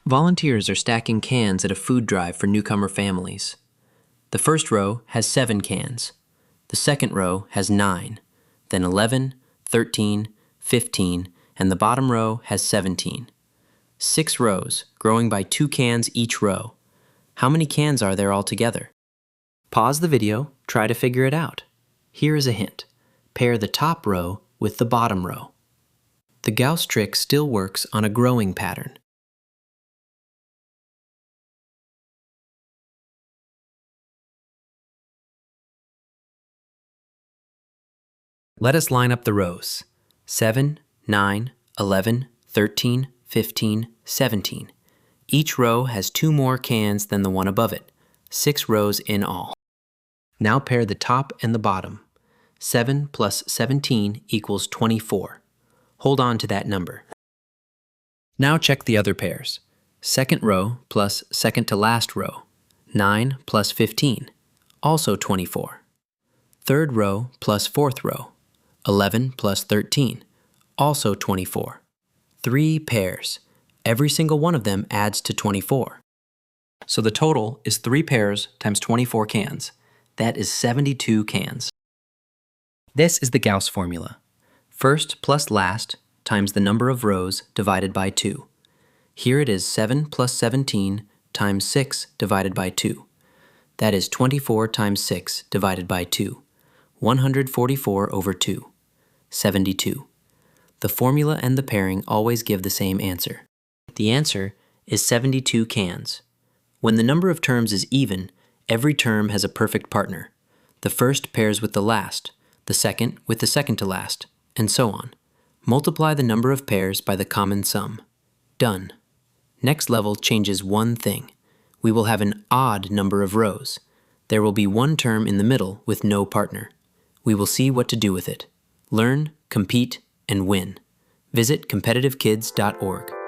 Volunteers are stacking cans at a food drive for newcomer families. The first row has 7 cans. The second row has 9, then 11, 13, 15, and the bottom row has 17. 6 rows, growing by 2 cans each row. How many cans are there altogether? Pause the video, try to figure it out. Here is a hint. Pair the top row with the bottom row. The Gauss trick still works on a growing pattern. Let us line up the rows. 7, 9, 11, 13, 15, 17. Each row has 2 more cans than the one above it, 6 rows in all. Now pair the top and the bottom. 7 plus 17 equals 24. Hold on to that number. Now check the other pairs. Second row plus second to last row. 9 plus 15, also 24. Third row plus fourth row. 11 plus 13, also 24. 3 pairs. Every single one of them adds to 24. So the total is 3 pairs times 24 cans. That is 72 cans. This is the Gauss formula. First plus last times the number of rows divided by 2. Here it is 7 plus 17 times 6 divided by 2. That is 24 times 6 divided by 2. 144 over 2. 72. The formula and the pairing always give the same answer. The answer is 72 cans. When the number of terms is even, every term has a perfect partner. The first pairs with the last, the second with the second to last, and so on. Multiply the number of pairs by the common sum. Done. Next level changes one thing. We will have an odd number of rows. There will be one term in the middle with no partner. We will see what to do with it. Learn, compete, and win. Visit competitivekids.org.